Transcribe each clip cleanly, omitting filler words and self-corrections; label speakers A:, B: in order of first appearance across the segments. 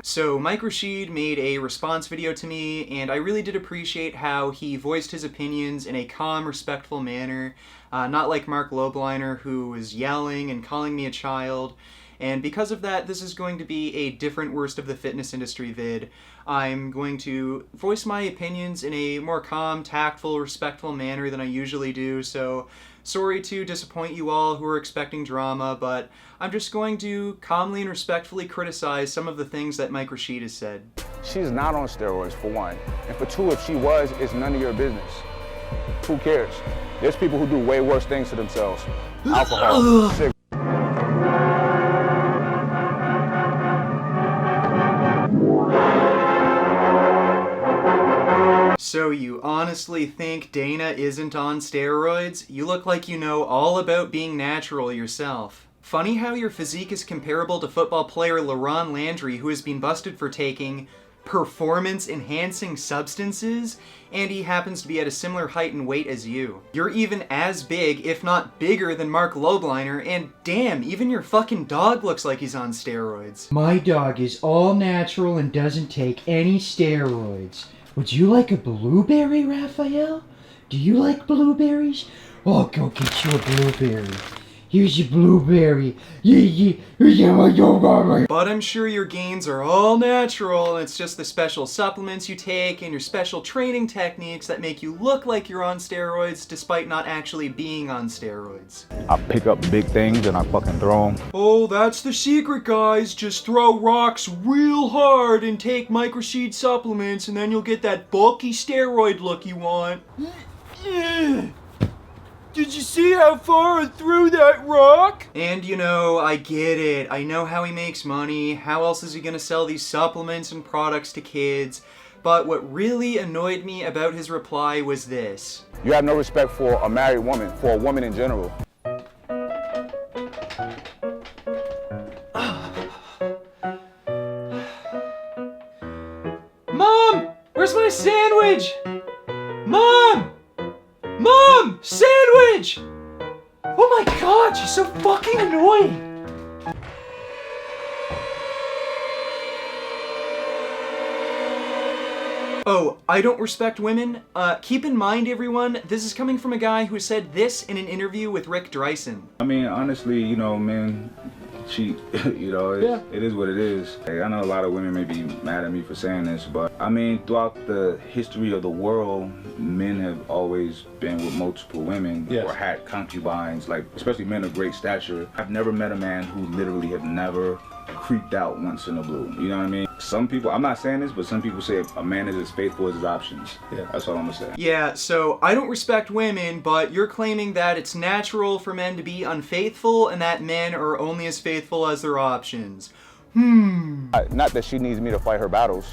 A: So Mike Rashid made a response video to me, and I really did appreciate how he voiced his opinions in a calm, respectful manner, not like Mark Lobliner, who was yelling and calling me a child. And because of that, this is going to be a different Worst of the Fitness Industry vid. I'm going to voice my opinions in a more calm, tactful, respectful manner than I usually do, so sorry to disappoint you all who are expecting drama, but I'm just going to calmly and respectfully criticize some of the things that Mike Rashid has said.
B: She's not on steroids, for one. And for two, if she was, it's none of your business. Who cares? There's people who do way worse things to themselves. Alcohol, cigarettes.
A: So you honestly think Dana isn't on steroids? You look like you know all about being natural yourself. Funny how your physique is comparable to football player LaRon Landry, who has been busted for taking performance-enhancing substances, and he happens to be at a similar height and weight as you. You're even as big, if not bigger, than Mark Lobliner, and damn, even your fucking dog looks like he's on steroids.
C: My dog is all natural and doesn't take any steroids. Would you like a blueberry, Raphael? Do you like blueberries? I'll go get you a blueberry. Here's your blueberry.
A: But I'm sure your gains are all natural, and it's just the special supplements you take and your special training techniques that make you look like you're on steroids despite not actually being on steroids.
B: I pick up big things and I fucking throw them.
A: Oh, that's the secret, guys. Just throw rocks real hard and take Mike Rashid supplements, and then you'll get that bulky steroid look you want. Did you see how far I threw that rock? And you know, I get it. I know how he makes money. How else is he gonna sell these supplements and products to kids? But what really annoyed me about his reply was this.
B: You have no respect for a married woman, for a woman in general.
A: Mom! Where's my sandwich? Mom! Mom! Sandwich! Oh my god, she's so fucking annoying! Oh, I don't respect women? Keep in mind, everyone, this is coming from a guy who said this in an interview with Rick Dreisen.
D: I mean, honestly, you know, men cheat, you know, it is what it is. Like, I know a lot of women may be mad at me for saying this, but I mean, throughout the history of the world, men have always been with multiple women or had concubines, like, especially men of great stature. I've never met a man who literally have never creeped out once in a blue, you know what I mean? Some people, I'm not saying this, but some people say a man is as faithful as his options. Yeah, that's all I'm gonna say. Yeah, so I don't respect women, but you're claiming that it's natural for men to be unfaithful and that men are only as faithful as their options.
B: Not that she needs me to fight her battles.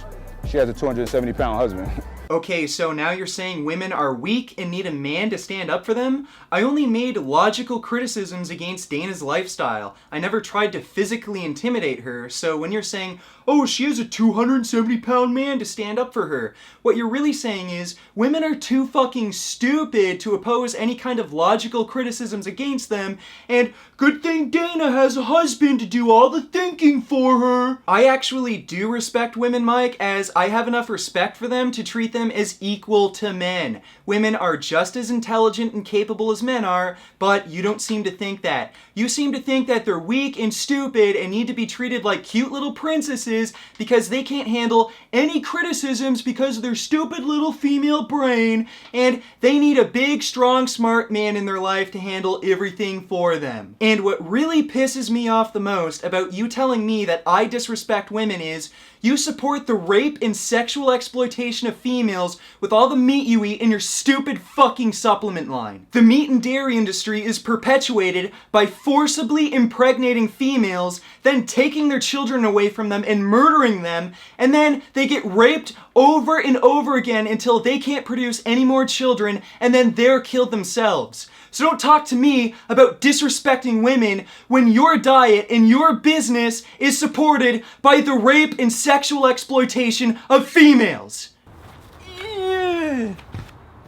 B: She has a 270-pound husband.
A: Okay, so now you're saying women are weak and need a man to stand up for them? I only made logical criticisms against Dana's lifestyle. I never tried to physically intimidate her, so when you're saying, oh, she has a 270-pound man to stand up for her, what you're really saying is, women are too fucking stupid to oppose any kind of logical criticisms against them, and good thing Dana has a husband to do all the thinking for her. I actually do respect women, Mike, as I have enough respect for them to treat them as equal to men. Women are just as intelligent and capable as men are, but you don't seem to think that. You seem to think that they're weak and stupid and need to be treated like cute little princesses because they can't handle any criticisms because of their stupid little female brain, and they need a big, strong, smart man in their life to handle everything for them. And what really pisses me off the most about you telling me that I disrespect women is you support the rape and sexual exploitation of females with all the meat you eat in your stupid fucking supplement line. The meat and dairy industry is perpetuated by forcibly impregnating females, then taking their children away from them and murdering them, and then they get raped over and over again until they can't produce any more children, and then they're killed themselves. So don't talk to me about disrespecting women when your diet and your business is supported by the rape and sexual exploitation of females.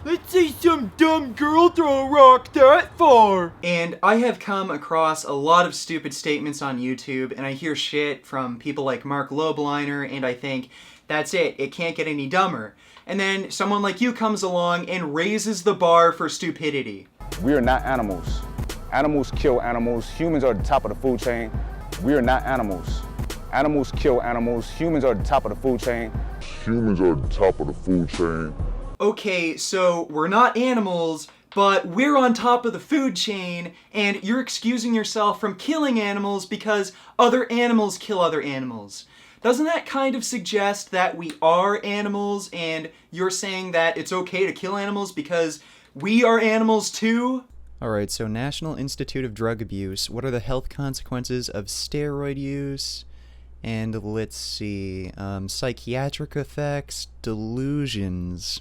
C: Let's see some dumb girl throw a rock that far.
A: And I have come across a lot of stupid statements on YouTube, and I hear shit from people like Mark Lobliner, and I think, that's it can't get any dumber. And then someone like you comes along and raises the bar for stupidity.
B: We are not animals. Animals kill animals. Humans are at the top of the food chain. We are not animals. Animals kill animals. Humans are at the top of the food chain.
E: Humans are at the top of the food chain.
A: Okay, so we're not animals, but we're on top of the food chain, and you're excusing yourself from killing animals because other animals kill other animals. Doesn't that kind of suggest that we are animals, and you're saying that it's okay to kill animals because we are animals too? Alright, so National Institute of Drug Abuse, what are the health consequences of steroid use? And let's see, psychiatric effects, delusions,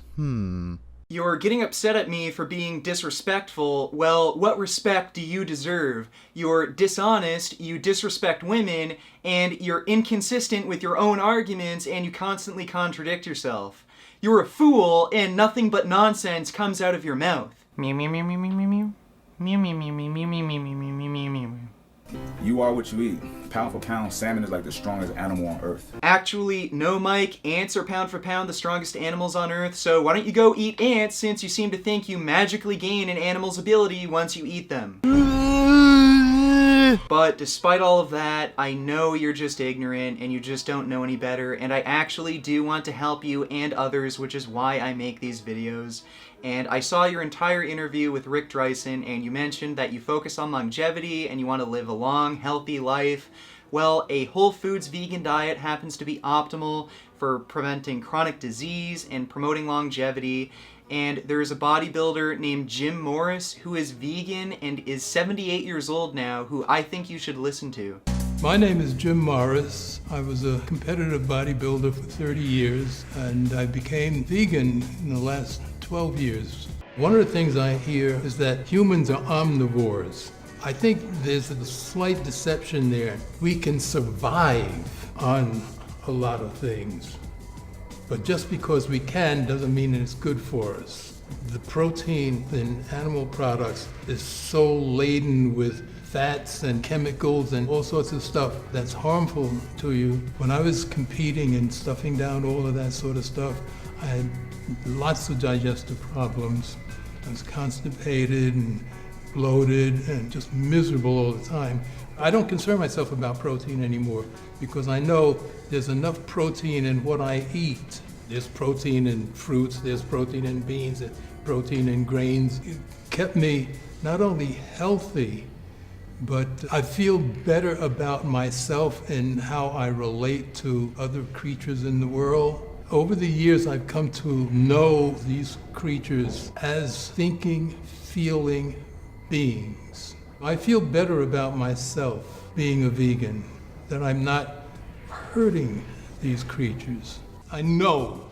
A: You're getting upset at me for being disrespectful. Well, what respect do you deserve? You're dishonest, you disrespect women, and you're inconsistent with your own arguments, and you constantly contradict yourself. You're a fool, and nothing but nonsense comes out of your mouth. Meow meow meow meow meow meow meow meow meow meow meow meow meow meow meow meow meow.
D: You are what you eat. Pound for pound, salmon is like the strongest animal on earth.
A: Actually, no, Mike. Ants are pound for pound the strongest animals on Earth, so why don't you go eat ants since you seem to think you magically gain an animal's ability once you eat them. But despite all of that, I know you're just ignorant and you just don't know any better, and I actually do want to help you and others, which is why I make these videos. And I saw your entire interview with Rick Dreisen, and you mentioned that you focus on longevity and you want to live a long, healthy life. Well, a whole foods vegan diet happens to be optimal for preventing chronic disease and promoting longevity. And there's a bodybuilder named Jim Morris who is vegan and is 78 years old now, who I think you should listen to.
F: My name is Jim Morris. I was a competitive bodybuilder for 30 years, and I became vegan in the last 12 years. One of the things I hear is that humans are omnivores. I think there's a slight deception there. We can survive on a lot of things, but just because we can doesn't mean it's good for us. The protein in animal products is so laden with fats and chemicals and all sorts of stuff that's harmful to you. When I was competing and stuffing down all of that sort of stuff, I had lots of digestive problems. I was constipated and bloated and just miserable all the time. I don't concern myself about protein anymore because I know there's enough protein in what I eat. There's protein in fruits, there's protein in beans, there's protein in grains. It kept me not only healthy, but I feel better about myself and how I relate to other creatures in the world. Over the years, I've come to know these creatures as thinking, feeling beings. I feel better about myself being a vegan, that I'm not hurting these creatures. I know,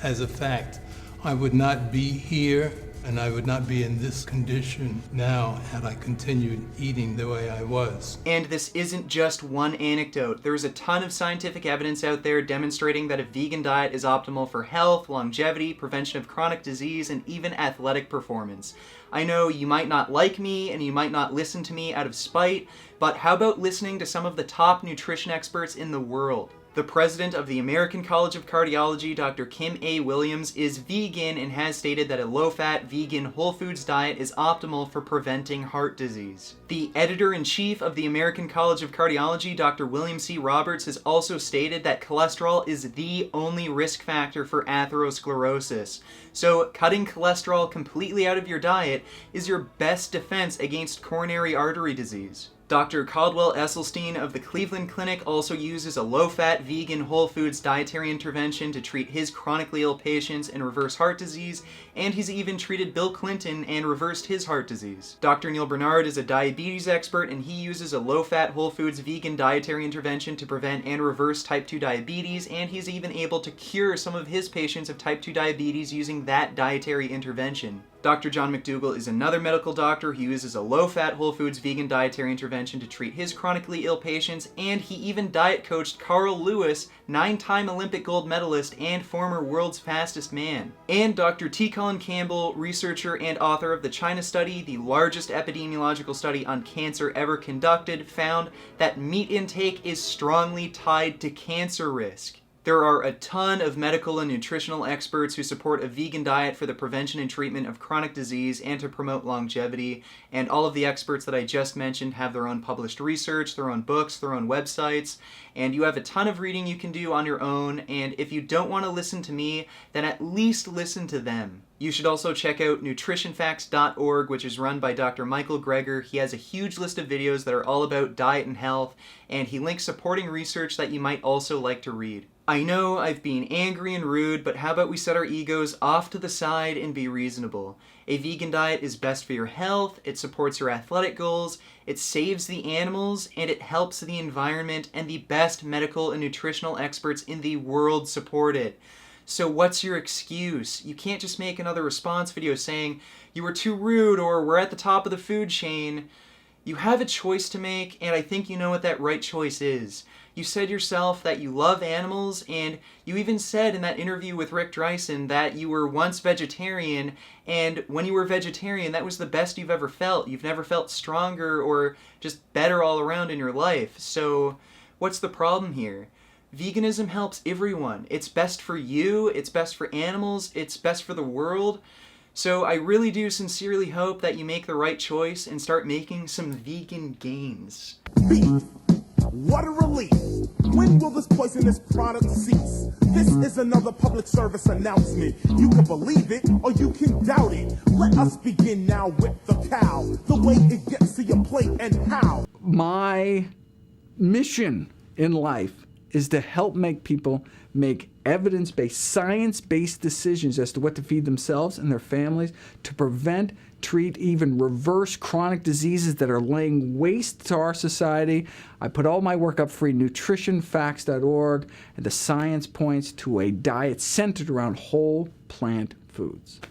F: as a fact, I would not be here and I would not be in this condition now had I continued eating the way I was.
A: And this isn't just one anecdote. There's a ton of scientific evidence out there demonstrating that a vegan diet is optimal for health, longevity, prevention of chronic disease, and even athletic performance. I know you might not like me and you might not listen to me out of spite, but how about listening to some of the top nutrition experts in the world? The president of the American College of Cardiology, Dr. Kim A. Williams, is vegan and has stated that a low-fat, vegan, whole foods diet is optimal for preventing heart disease. The editor-in-chief of the American College of Cardiology, Dr. William C. Roberts, has also stated that cholesterol is the only risk factor for atherosclerosis. So cutting cholesterol completely out of your diet is your best defense against coronary artery disease. Dr. Caldwell Esselstyn of the Cleveland Clinic also uses a low-fat, vegan, whole foods dietary intervention to treat his chronically ill patients and reverse heart disease, and he's even treated Bill Clinton and reversed his heart disease. Dr. Neil Bernard is a diabetes expert, and he uses a low-fat, whole foods, vegan dietary intervention to prevent and reverse type 2 diabetes, and he's even able to cure some of his patients of type 2 diabetes using that dietary intervention. Dr. John McDougall is another medical doctor who uses a low-fat, whole foods, vegan dietary intervention to treat his chronically ill patients, and he even diet coached Carl Lewis, 9-time Olympic gold medalist and former world's fastest man. And Dr. T. Colin Campbell, researcher and author of the China Study, the largest epidemiological study on cancer ever conducted, found that meat intake is strongly tied to cancer risk. There are a ton of medical and nutritional experts who support a vegan diet for the prevention and treatment of chronic disease and to promote longevity, and all of the experts that I just mentioned have their own published research, their own books, their own websites, and you have a ton of reading you can do on your own, and if you don't want to listen to me, then at least listen to them. You should also check out nutritionfacts.org, which is run by Dr. Michael Greger. He has a huge list of videos that are all about diet and health, and he links supporting research that you might also like to read. I know I've been angry and rude, but how about we set our egos off to the side and be reasonable? A vegan diet is best for your health, it supports your athletic goals, it saves the animals, and it helps the environment, and the best medical and nutritional experts in the world support it. So what's your excuse? You can't just make another response video saying, you were too rude or we're at the top of the food chain. You have a choice to make, and I think you know what that right choice is. You said yourself that you love animals, and you even said in that interview with Rick Dreisen that you were once vegetarian, and when you were vegetarian, that was the best you've ever felt. You've never felt stronger or just better all around in your life. So what's the problem here? Veganism helps everyone. It's best for you, it's best for animals, it's best for the world. So I really do sincerely hope that you make the right choice and start making some vegan gains.
G: Beef. What a relief. When will this poisonous product cease? This is another public service announcement. You can believe it or you can doubt it. Let us begin now with the cow. The way it gets to your plate and how.
H: My mission in life is to help make people make evidence-based, science-based decisions as to what to feed themselves and their families to prevent, treat, even reverse chronic diseases that are laying waste to our society. I put all my work up free, nutritionfacts.org, and the science points to a diet centered around whole plant foods.